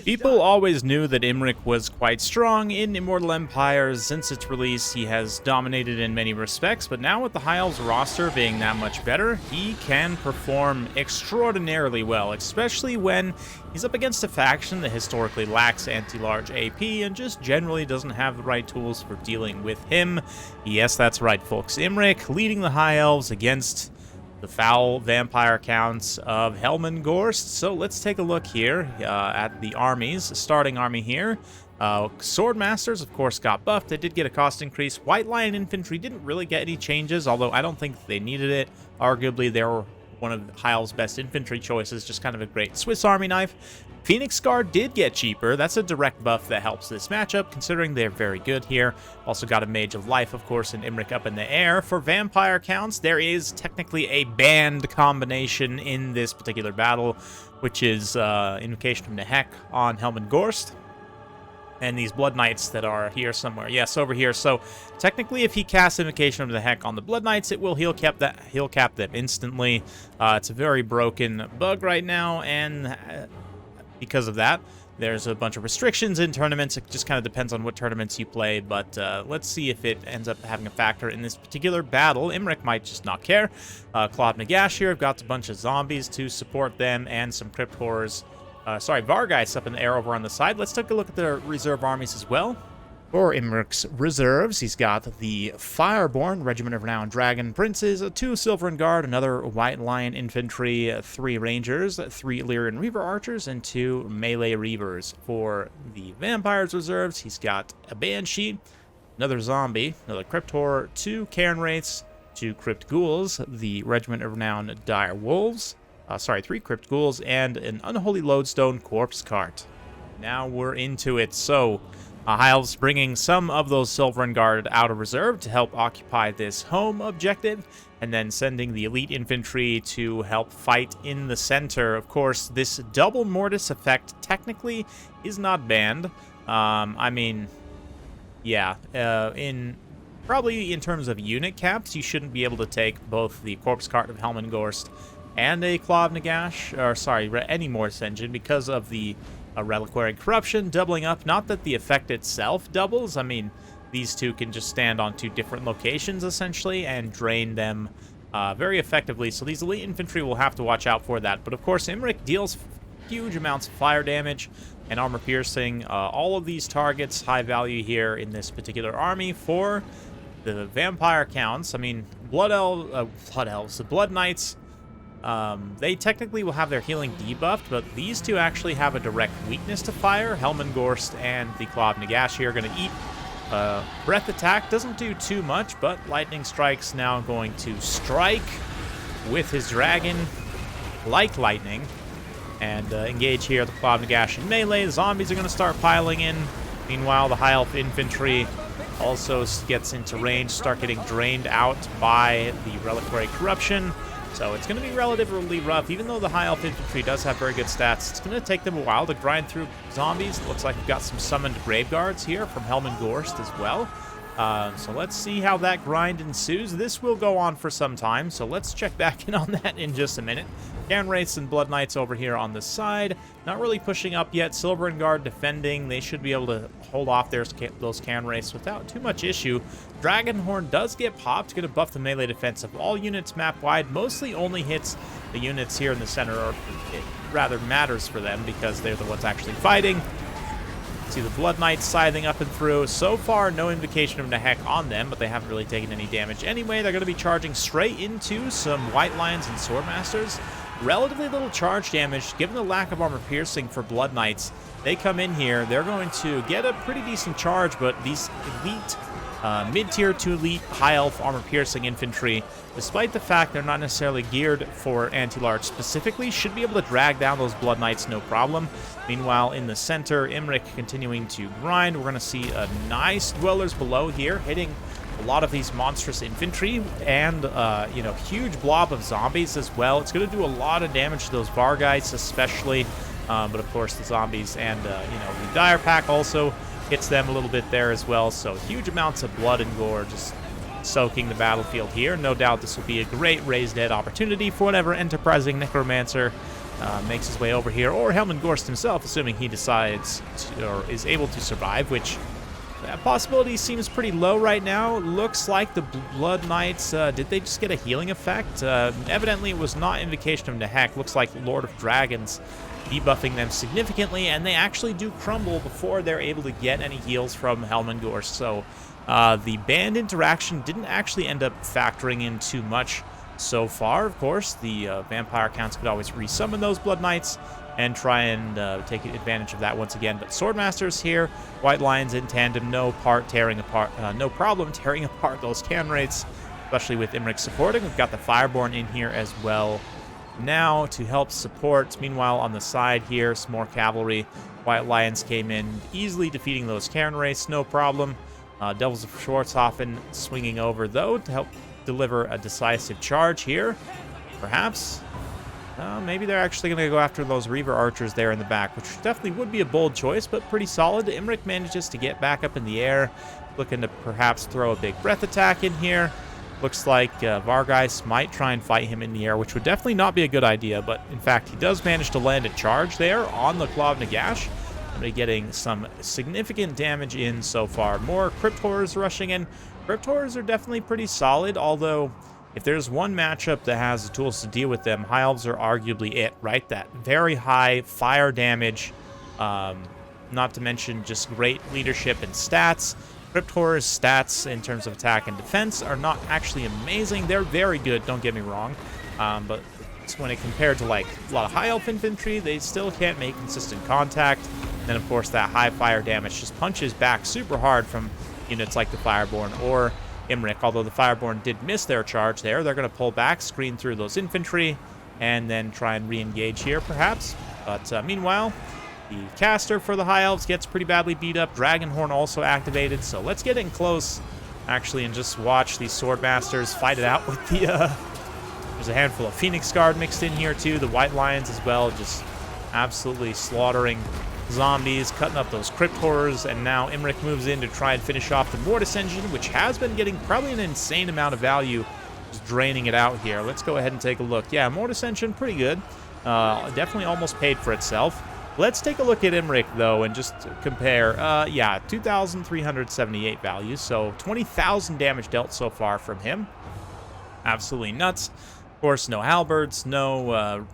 People always knew that Imrik was quite strong in Immortal Empires. Since its release, he has dominated in many respects, but now with the High Elves roster being that much better, he can perform extraordinarily well, especially when he's up against a faction that historically lacks anti-large AP and just generally doesn't have the right tools for dealing with him. Yes, that's right, folks. Imrik leading the High Elves against the foul vampire counts of Helmengorst. So let's take a look here at the armies. Starting army here. Swordmasters, of course, got buffed. They did get a cost increase. White Lion Infantry didn't really get any changes, although I don't think they needed it. Arguably, they were one of Heil's best infantry choices, just kind of a great Swiss Army knife. Phoenix Guard did get cheaper. That's a direct buff that helps this matchup, considering they're very good here. Also got a Mage of Life, of course, and Imrik up in the air. For vampire counts, there is technically a banned combination in this particular battle, which is Invocation of Nehek on Helmengorst. And these Blood Knights that are here somewhere. Yes, over here. So, technically, if he casts Invocation of the Heck on the Blood Knights, it will heal cap them instantly. It's a very broken bug right now, and because of that, there's a bunch of restrictions in tournaments. It just kind of depends on what tournaments you play, but let's see if it ends up having a factor in this particular battle. Imrik might just not care. Claw of Nagash here. I've got a bunch of zombies to support them, and some Crypt Horrors. Vargeists up in the air over on the side. Let's take a look at the reserve armies as well. For Imrik's reserves, he's got the Fireborn, Regiment of Renowned Dragon Princes, 2 Silvern Guard, another White Lion Infantry, 3 Rangers, 3 Illyrian Reaver Archers, and 2 Melee Reavers. For the Vampires reserves, he's got a Banshee, another Zombie, another Crypt Horror, 2 Cairn Wraiths, 2 Crypt Ghouls, the Regiment of Renowned Dire Wolves, 3 Crypt Ghouls, and an Unholy Lodestone Corpse Cart. Now we're into it. So, High Elves bringing some of those Silvern Guard out of reserve to help occupy this home objective, and then sending the Elite Infantry to help fight in the center. Of course, this double Mortis effect technically is not banned. Probably in terms of unit caps, you shouldn't be able to take both the Corpse Cart of Helmengorst and a Claw of Nagash, any Mortis engine, because of the Reliquary Corruption doubling up. Not that the effect itself doubles. I mean, these two can just stand on 2 different locations, essentially, and drain them very effectively. So these Elite Infantry will have to watch out for that. But, of course, Imrik deals huge amounts of fire damage and armor piercing. All of these targets, high value here in this particular army. For the vampire counts, I mean, the Blood Knights, they technically will have their healing debuffed, but these two actually have a direct weakness to fire. Helmengorst and the Claw of Nagash here are going to eat. Breath Attack doesn't do too much, but Lightning Strike's now going to strike with his dragon like lightning. And engage here, the Claw of Nagash in melee. The zombies are going to start piling in. Meanwhile, the High Elf Infantry also gets into range, start getting drained out by the Reliquary Corruption. So it's going to be relatively rough. Even though the High Elf Infantry does have very good stats, it's going to take them a while to grind through zombies. It looks like we've got some summoned Grave Guards here from Helmengorst as well. So let's see how that grind ensues. This will go on for some time, so let's check back in on that in just a minute. Cairn Wraiths and Blood Knights over here on the side. Not really pushing up yet. Silvern Guard defending. They should be able to hold off those Cairn Wraiths without too much issue. Dragonhorn does get popped. Going to buff the melee defense of all units map-wide. Mostly only hits the units here in the center, or it rather matters for them because they're the ones actually fighting. See the Blood Knights scything up and through. So far, no Invocation of Nehek on them, but they haven't really taken any damage anyway. They're going to be charging straight into some White Lions and Swordmasters. Relatively little charge damage, given the lack of armor piercing for Blood Knights. They come in here, they're going to get a pretty decent charge, but these elite, mid-tier to elite high elf armor piercing infantry, despite the fact they're not necessarily geared for anti-large specifically, should be able to drag down those Blood Knights no problem. Meanwhile, in the center, Imrik continuing to grind. We're going to see a nice Dwellers Below here, hitting a lot of these monstrous infantry and, huge blob of zombies as well. It's going to do a lot of damage to those Vargeists especially, but of course the zombies and, the Dire Pack also hits them a little bit there as well. So huge amounts of blood and gore just soaking the battlefield here. No doubt this will be a great raised dead opportunity for whatever enterprising necromancer makes his way over here, or Helmengorst himself, assuming he decides to, or is able to survive, which that possibility seems pretty low right now. Looks like the Blood Knights, did they just get a healing effect? Evidently it was not Invocation of Nehek. Looks like Lord of Dragons debuffing them significantly, and they actually do crumble before they're able to get any heals from Helmengorst. So the band interaction didn't actually end up factoring in too much so far. Of course, the vampire counts could always resummon those Blood Knights and try and take advantage of that once again. But Swordmasters here, White Lions in tandem, no problem tearing apart those cannon rates, especially with Imrik supporting. We've got the Fireborn in here as well now to help support. Meanwhile, on the side here, some more cavalry. White Lions came in, easily defeating those cannon rates, no problem. Devils of Schwarzhofen swinging over, though, to help deliver a decisive charge here. Perhaps. Maybe they're actually going to go after those Reaver Archers there in the back, which definitely would be a bold choice, but pretty solid. Imrik manages to get back up in the air, looking to perhaps throw a big breath attack in here. Looks like Vargeist might try and fight him in the air, which would definitely not be a good idea, but in fact, he does manage to land a charge there on the Claw of Nagash. And getting some significant damage in so far. More Crypt Horrors rushing in. Crypt Horrors are definitely pretty solid, although if there's one matchup that has the tools to deal with them, High Elves are arguably it, right? That very high fire damage, not to mention just great leadership and stats. Crypt Horrors' stats in terms of attack and defense are not actually amazing. They're very good, don't get me wrong, but when it compared to like a lot of High Elf infantry, they still can't make consistent contact. And then, of course, that high fire damage just punches back super hard from units like the Fireborn or Imrik. Although the Fireborn did miss their charge there, they're going to pull back, screen through those infantry, and then try and re-engage here, perhaps. But meanwhile, the caster for the High Elves gets pretty badly beat up. Dragonhorn also activated, so let's get in close, actually, and just watch these Swordmasters fight it out with the... There's a handful of Phoenix Guard mixed in here, too. The White Lions as well, just absolutely slaughtering zombies, cutting up those Crypt Horrors, and now Imrik moves in to try and finish off the Mortis engine, which has been getting probably an insane amount of value, just draining it out here. Let's go ahead and take a look. Yeah, Mortis engine, pretty good. Definitely almost paid for itself. Let's take a look at Imrik, though, and just compare. Yeah, 2,378 value, so 20,000 damage dealt so far from him. Absolutely nuts. Of course, no halberds, no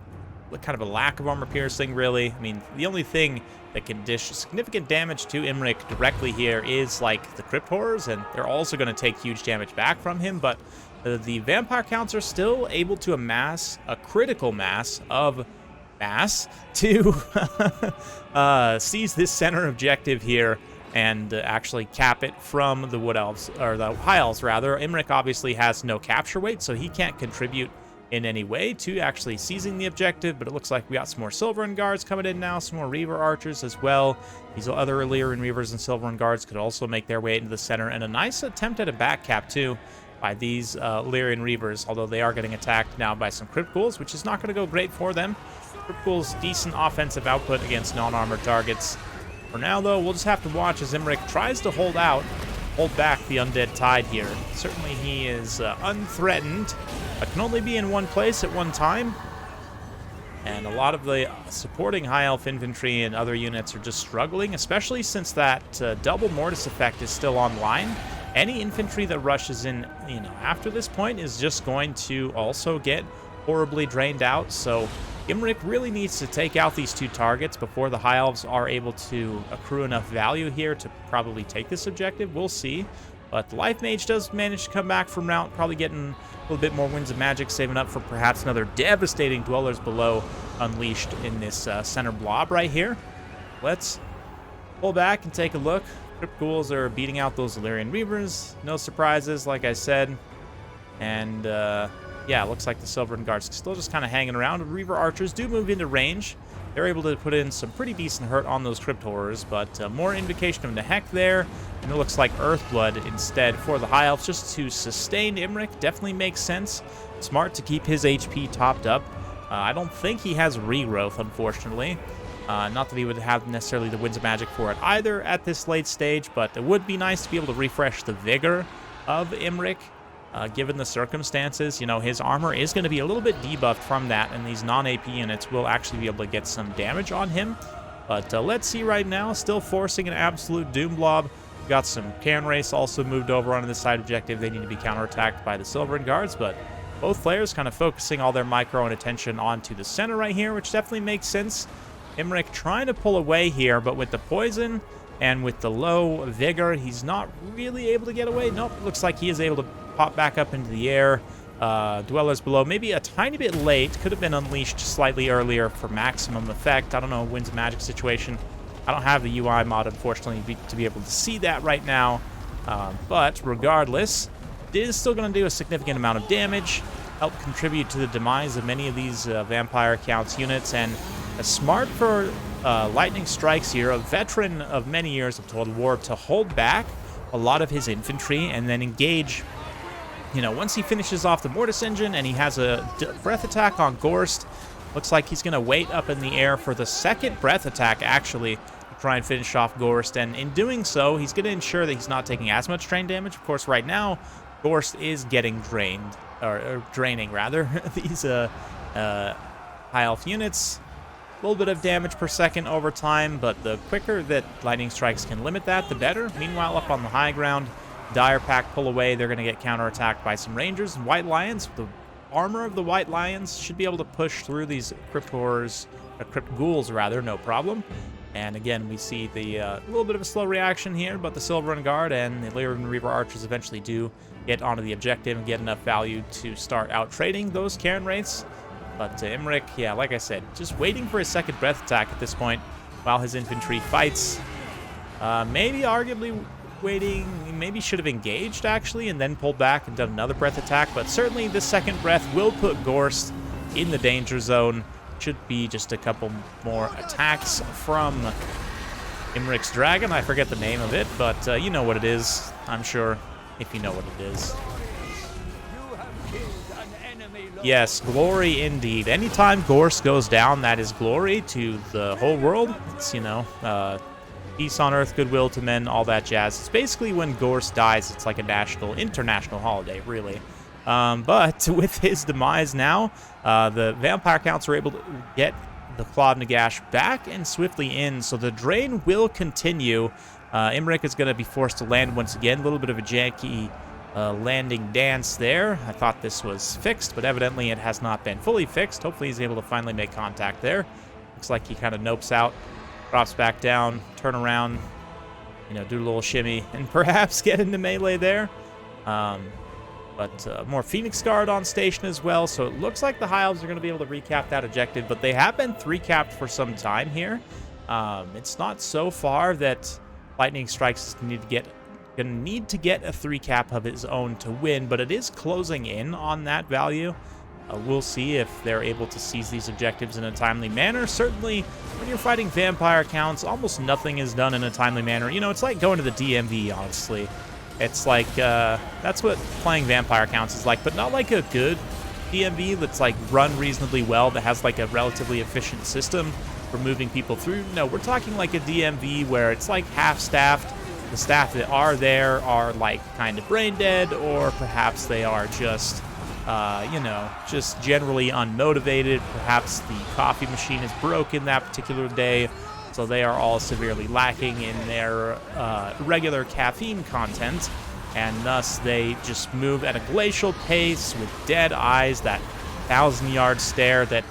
kind of a lack of armor piercing, really. I mean, the only thing that can dish significant damage to Imrik directly here is like the Crypt Horrors, and they're also going to take huge damage back from him, but the vampire counts are still able to amass a critical mass of mass to seize this center objective here and actually cap it from the Wood Elves, or the High Elves rather. Imrik obviously has no capture weight, so he can't contribute in any way to actually seizing the objective, but it looks like we got some more Silverin Guards coming in now, some more Reaver Archers as well. These other Illyrian Reavers and Silverin Guards could also make their way into the center, and a nice attempt at a back cap too by these Illyrian Reavers, although they are getting attacked now by some Crypt Ghouls, which is not going to go great for them. Crypt Ghouls, decent offensive output against non-armored targets. For now, though, we'll just have to watch as Imrik tries to hold back the Undead Tide here. Certainly he is unthreatened, but can only be in one place at one time. And a lot of the supporting High Elf infantry and other units are just struggling, especially since that double Mortis effect is still online. Any infantry that rushes in, after this point is just going to also get horribly drained out. So Imrik really needs to take out these two targets before the High Elves are able to accrue enough value here to probably take this objective. We'll see. But the Life Mage does manage to come back from route, probably getting a little bit more Winds of Magic, saving up for perhaps another devastating Dwellers Below unleashed in this center blob right here. Let's pull back and take a look. Crypt Ghouls are beating out those Illyrian Reavers. No surprises, like I said. And, yeah, it looks like the Silverin Guards still just kind of hanging around. Reaver Archers do move into range. They're able to put in some pretty decent hurt on those Crypt Horrors, but more Invocation of Nehek there. And it looks like Earthblood instead for the High Elves, just to sustain Imrik. Definitely makes sense. Smart to keep his HP topped up. I don't think he has regrowth, unfortunately. Not that he would have necessarily the Winds of Magic for it either at this late stage, but it would be nice to be able to refresh the vigor of Imrik. given the circumstances. You know, his armor is going to be a little bit debuffed from that, and these non-AP units will actually be able to get some damage on him. But let's see right now, still forcing an absolute Doom Blob. Got some Cairn Race also moved over onto the side objective. They need to be counterattacked by the Silverin Guards, but both players kind of focusing all their micro and attention onto the center right here, which definitely makes sense. Imrik trying to pull away here, but with the poison and with the low vigor, he's not really able to get away. Nope, looks like he is able to pop back up into the air. Dwellers below, maybe a tiny bit late. Could have been unleashed slightly earlier for maximum effect. I don't know, Winds of Magic situation. I don't have the UI mod, unfortunately, to be able to see that right now. But regardless, it is still going to do a significant amount of damage, help contribute to the demise of many of these Vampire Counts units, and smart for Lightning Strikes here, a veteran of many years of Total War, to hold back a lot of his infantry and then engage. You know, once he finishes off the Mortis engine and he has a breath attack on Gorst, looks like he's going to wait up in the air for the second breath attack, actually, to try and finish off Gorst. And in doing so, he's going to ensure that he's not taking as much drain damage. Of course, right now, Gorst is getting drained, or draining, rather, these High Elf units. A little bit of damage per second over time, but the quicker that Lightning Strikes can limit that, the better. Meanwhile, up on the high ground, Dire Pack pull away. They're going to get counterattacked by some Rangers and White Lions. The armor of the White Lions should be able to push through these Crypt Horrors, Crypt Ghouls, rather, no problem. And again, we see the little bit of a slow reaction here, but the Silverin Guard and the Lyran Reaver Archers eventually do get onto the objective and get enough value to start out trading those Cairn Wraiths. But Imrik, yeah, like I said, just waiting for his second breath attack at this point while his infantry fights. Maybe arguably waiting, maybe should have engaged actually and then pulled back and done another breath attack, but certainly the second breath will put Gorst in the danger zone. Should be just a couple more attacks from Imrik's dragon. I forget the name of it, but you know what it is, I'm sure, if you know what it is. Yes, glory indeed. Anytime Gorst goes down, that is glory to the whole world. It's, you know, peace on earth, goodwill to men, all that jazz. It's basically when Gorst dies, it's like a international holiday, really. But with his demise now, the Vampire Counts are able to get the Claw of Nagash back and swiftly in, so the drain will continue. Imrik is going to be forced to land once again. A little bit of a janky landing dance there. I thought this was fixed, but evidently it has not been fully fixed. Hopefully he's able to finally make contact there. Looks like he kind of nopes out, drops back down, turn around, you know, do a little shimmy, and perhaps get into melee there. But more Phoenix Guard on station as well, so it looks like the High Elves are going to be able to recap that objective, but they have been 3-capped for some time here. It's not so far that Lightning Strikes is going to need to get a 3-cap of his own to win, but it is closing in on that value. We'll see if they're able to seize these objectives in a timely manner. Certainly, when you're fighting Vampire Counts, almost nothing is done in a timely manner. You know, it's like going to the DMV, honestly. It's like, that's what playing Vampire Counts is like, but not like a good DMV that's like run reasonably well, that has like a relatively efficient system for moving people through. No, we're talking like a DMV where it's like half-staffed. The staff that are there are like kind of brain dead, or perhaps they are just, you know, just generally unmotivated. Perhaps the coffee machine is broken that particular day, so they are all severely lacking in their regular caffeine content, and thus they just move at a glacial pace with dead eyes, that 1,000-yard stare that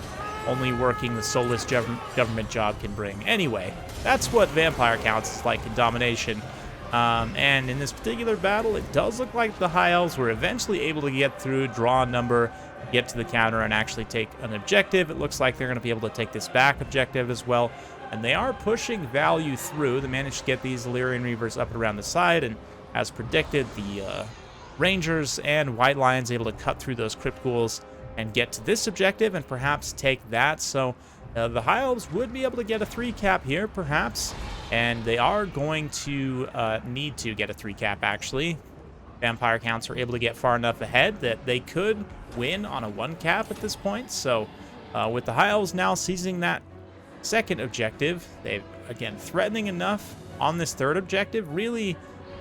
only working the soulless government job can bring. Anyway, that's what Vampire Counts is like in Domination. And in this particular battle, it does look like the High Elves were eventually able to get through, draw a number, get to the counter, and actually take an objective. It looks like they're going to be able to take this back objective as well. And they are pushing value through. They managed to get these Illyrian Reavers up and around the side, and as predicted, the Rangers and White Lions able to cut through those Crypt Ghouls and get to this objective and perhaps take that. So the High Elves would be able to get a 3-cap here, perhaps, and they are going to need to get a 3-cap, actually. Vampire Counts are able to get far enough ahead that they could win on a 1-cap at this point. So with the High Elves now seizing that second objective, they've, again, threatening enough on this third objective, really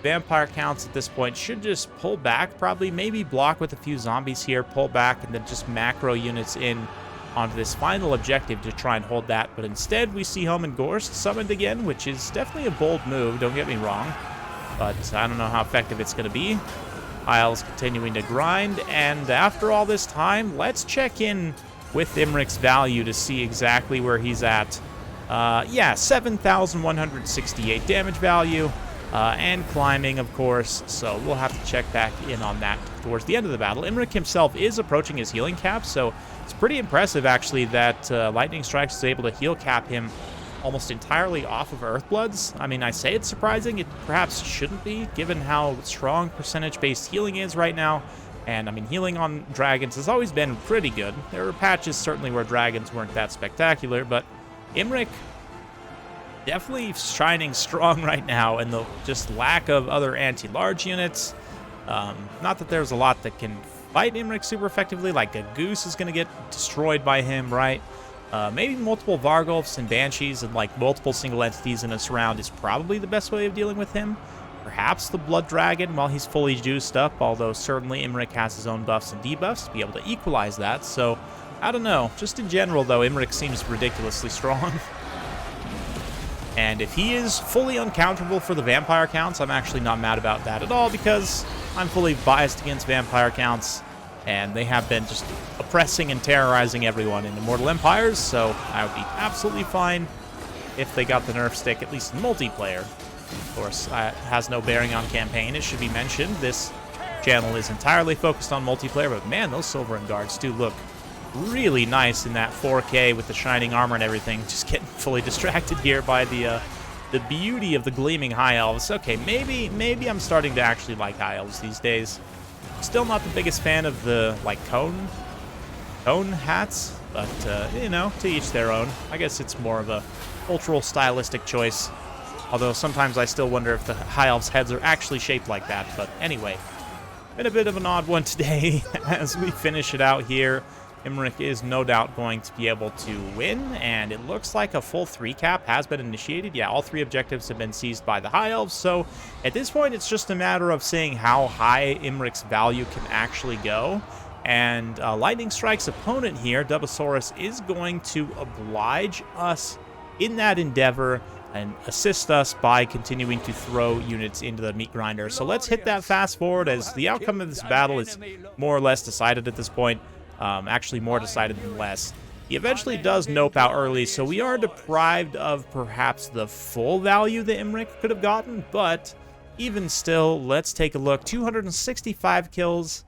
vampire counts at this point should just pull back, probably, maybe block with a few zombies here, pull back, and then just macro units in onto this final objective to try and hold that. But instead, we see Helm and Gorst summoned again, which is definitely a bold move, don't get me wrong. But I don't know how effective it's going to be. Isles continuing to grind, and after all this time, let's check in with Imrik's value to see exactly where he's at. Yeah, 7,168 damage value, and climbing, of course, so we'll have to check back in on that towards the end of the battle. Imrik himself is approaching his healing cap, so it's pretty impressive, actually, that Lightning Strikes is able to heal cap him almost entirely off of Earthbloods. I mean, I say it's surprising. It perhaps shouldn't be, given how strong percentage-based healing is right now. And, I mean, healing on dragons has always been pretty good. There were patches, certainly, where dragons weren't that spectacular, but Imrik definitely shining strong right now, and the just lack of other anti-large units. Not that there's a lot that can fight Imrik super effectively, like a Goose is going to get destroyed by him, right? Maybe multiple Vargulfs and Banshees and like multiple single entities in a surround is probably the best way of dealing with him. Perhaps the Blood Dragon while he's fully juiced up, although certainly Imrik has his own buffs and debuffs to be able to equalize that. So, I don't know. Just in general, though, Imrik seems ridiculously strong. And if he is fully uncounterable for the vampire counts, I'm actually not mad about that at all, because I'm fully biased against vampire counts, and they have been just oppressing and terrorizing everyone in Immortal Empires, so I would be absolutely fine if they got the nerf stick, at least in multiplayer. Of course, it has no bearing on campaign. It should be mentioned, this channel is entirely focused on multiplayer, but man, those Silverin Guards do look really nice in that 4K with the shining armor and everything. Just getting fully distracted here by the beauty of the gleaming High Elves. Okay, maybe I'm starting to actually like High Elves these days. Still not the biggest fan of the, like, cone hats, but, you know, to each their own. I guess it's more of a cultural stylistic choice, although sometimes I still wonder if the High Elves' heads are actually shaped like that. But anyway, been a bit of an odd one today as we finish it out here. Imrik is no doubt going to be able to win, and it looks like a full 3 cap has been initiated. Yeah, all 3 objectives have been seized by the High Elves, so at this point it's just a matter of seeing how high Imrik's value can actually go. And Lightning Strike's opponent here, Dubosaurus, is going to oblige us in that endeavor and assist us by continuing to throw units into the meat grinder. So let's hit that fast forward, as the outcome of this battle is more or less decided at this point. Actually more decided than less. He eventually does nope out early, so we are deprived of perhaps the full value that Imrik could have gotten, but even still, let's take a look. 265 kills.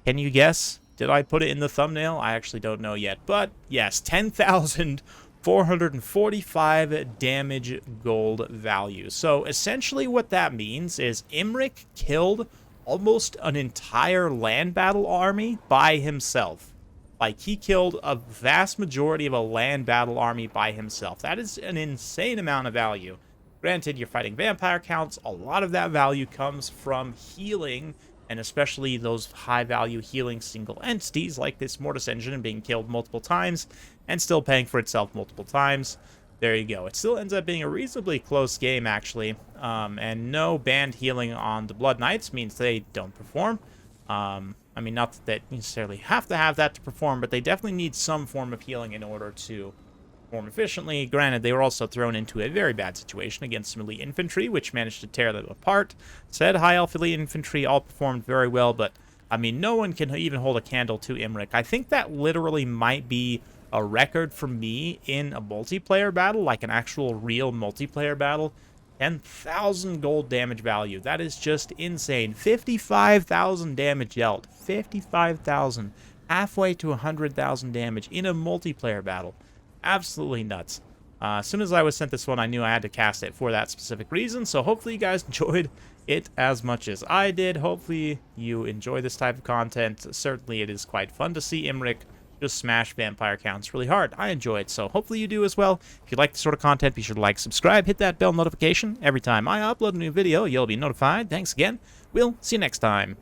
Can you guess? Did I put it in the thumbnail? I actually don't know yet, but yes, 10,445 damage gold value. So essentially what that means is Imrik killed almost an entire land battle army by himself. Like, he killed a vast majority of a land battle army by himself. That is an insane amount of value. Granted, you're fighting vampire counts. A lot of that value comes from healing, and especially those high-value healing single entities, like this Mortis engine being killed multiple times and still paying for itself multiple times. There you go. It still ends up being a reasonably close game, actually. And no banned healing on the Blood Knights means they don't perform. I mean, not that they necessarily have to have that to perform, but they definitely need some form of healing in order to perform efficiently. Granted, they were also thrown into a very bad situation against some elite infantry, which managed to tear them apart. Said high elf elite infantry all performed very well, but, I mean, no one can even hold a candle to Imrik. I think that literally might be a record for me in a multiplayer battle, like an actual real multiplayer battle. 10,000 gold damage value. That is just insane. 55,000 damage dealt. 55,000. Halfway to 100,000 damage in a multiplayer battle. Absolutely nuts. As soon as I was sent this one, I knew I had to cast it for that specific reason. So hopefully you guys enjoyed it as much as I did. Hopefully you enjoy this type of content. Certainly it is quite fun to see Imrik just smash vampire counts really hard. I enjoy it, so hopefully you do as well. If you like this sort of content, be sure to like, subscribe, hit that bell notification. Every time I upload a new video, you'll be notified. Thanks again. We'll see you next time.